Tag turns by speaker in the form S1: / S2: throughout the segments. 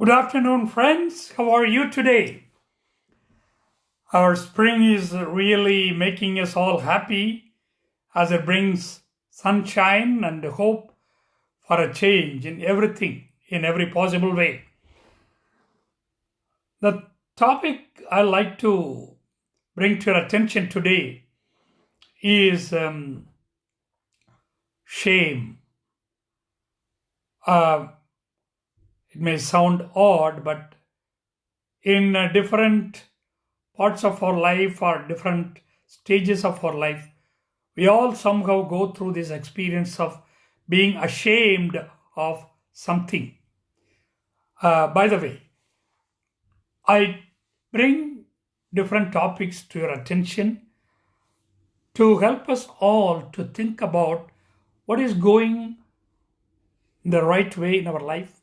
S1: Good afternoon, friends. How are you today? Our spring is really making us all happy as it brings sunshine and hope for a change in everything, in every possible way. The topic I like to bring to your attention today is shame. Uh, it may sound odd, but in different parts of our life or different stages of our life, we all somehow go through this experience of being ashamed of something. By the way, I bring different topics to your attention to help us all to think about what is going the right way in our life,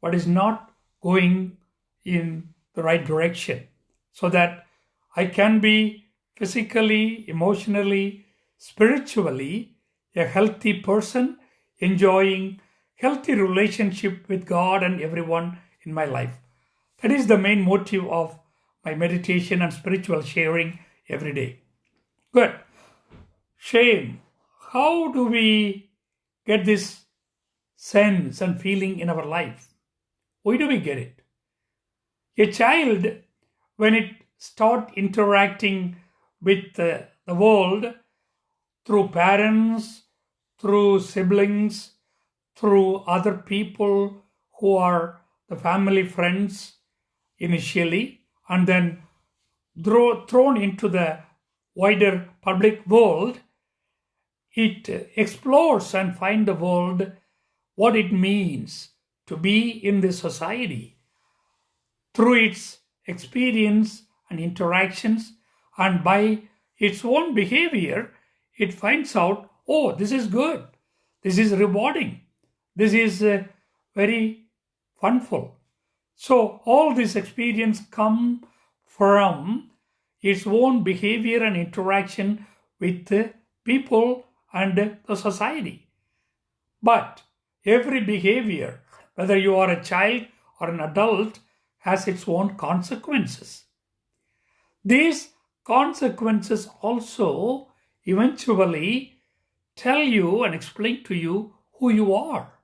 S1: what is not going in the right direction, so that I can be physically, emotionally, spiritually a healthy person, enjoying healthy relationship with God and everyone in my life. That is the main motive of my meditation and spiritual sharing every day. Good. Shame. How do we get this sense and feeling in our life? Why do we get it? A child, when it start interacting with the world through parents, through siblings, through other people who are the family friends initially, and then thrown into the wider public world, it explores and find the world, what it means to be in this society through its experience and interactions, and by its own behavior it finds out, oh, this is good, this is rewarding, this is very funful. So all this experience come from its own behavior and interaction with people and the society. But every behavior, whether you are a child or an adult, has its own consequences. These consequences also eventually tell you and explain to you who you are.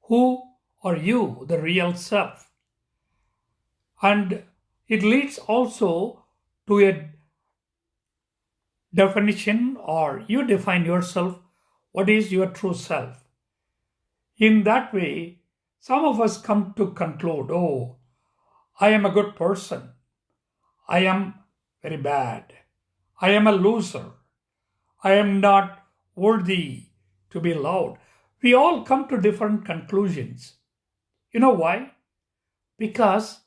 S1: Who are you, the real self? And it leads also to a definition, or you define yourself, what is your true self. In that way, some of us come to conclude, oh, I am a good person, I am very bad, I am a loser, I am not worthy to be loved. We all come to different conclusions. You know why? Because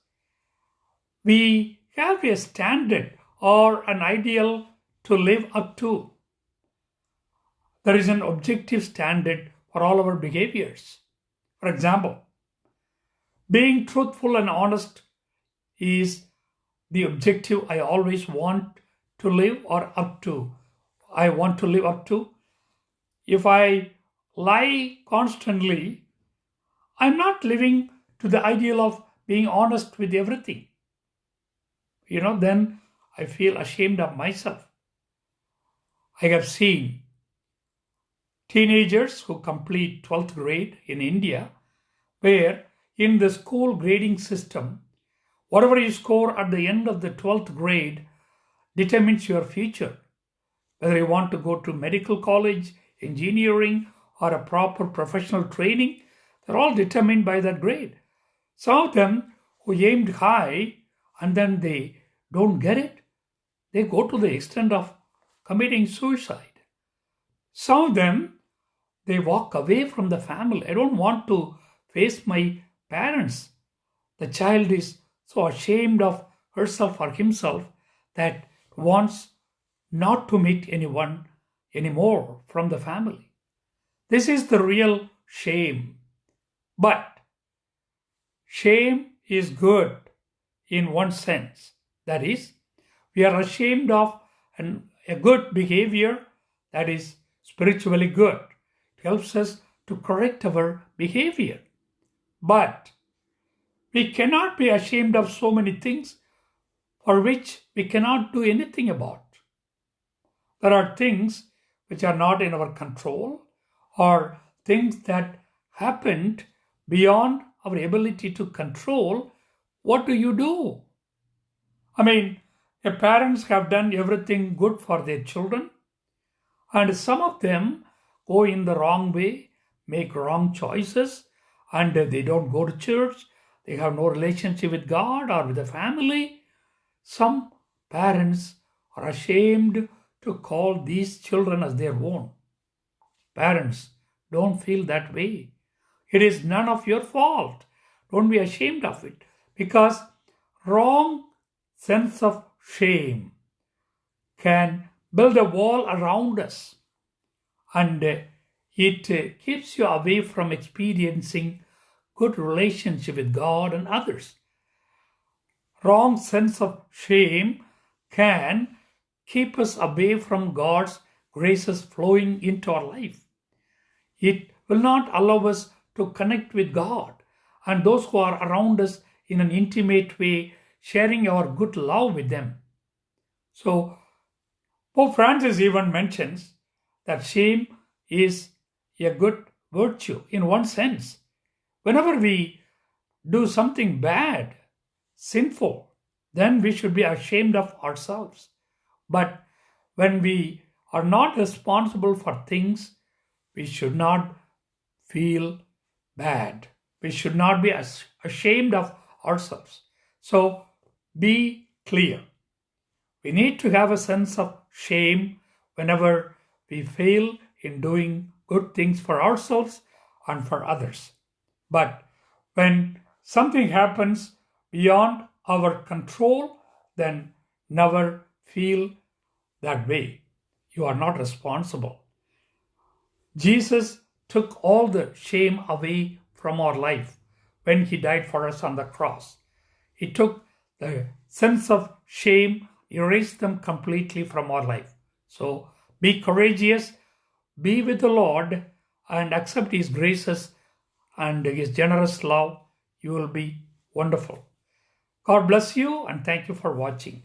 S1: we have a standard or an ideal to live up to. There is an objective standard for all our behaviors. For example, being truthful and honest is the objective I always want to live or up to. I want to live up to. If I lie constantly, I'm not living to the ideal of being honest with everything. Then I feel ashamed of myself. I have seen teenagers who complete 12th grade in India, where in the school grading system, whatever you score at the end of the 12th grade determines your future. Whether you want to go to medical college, engineering, or a proper professional training, they're all determined by that grade. Some of them who aimed high and then they don't get it, they go to the extent of committing suicide. Some of them, they walk away from the family. I don't want to face my parents. The child is so ashamed of herself or himself that wants not to meet anyone anymore from the family. This is the real shame. But shame is good in one sense. That is, we are ashamed of a good behavior that is spiritually good. It helps us to correct our behavior. But We cannot be ashamed of so many things for which we cannot do anything about. There are things which are not in our control, or things that happened beyond our ability to control. What do you do? I mean, the parents have done everything good for their children, and some of them go in the wrong way, make wrong choices, and they don't go to church, they have no relationship with God or with the family. Some parents are ashamed to call these children as their own. Parents, don't feel that way. It is none of your fault. Don't be ashamed of it, because wrong sense of shame can build a wall around us, and it keeps you away from experiencing good relationship with God and others. Wrong sense of shame can keep us away from God's graces flowing into our life. It will not allow us to connect with God and those who are around us in an intimate way, sharing our good love with them. So, Pope Francis even mentions that shame is a good virtue in one sense. Whenever we do something bad, sinful, then we should be ashamed of ourselves. But when we are not responsible for things, we should not feel bad. We should not be ashamed of ourselves. So be clear. We need to have a sense of shame whenever we fail in doing good things for ourselves and for others. But when something happens beyond our control, then never feel that way. You are not responsible. Jesus took all the shame away from our life when he died for us on the cross. He took the sense of shame, erased them completely from our life. So be courageous, be with the Lord, and accept his graces and his generous love. You will be wonderful. God bless you, and thank you for watching.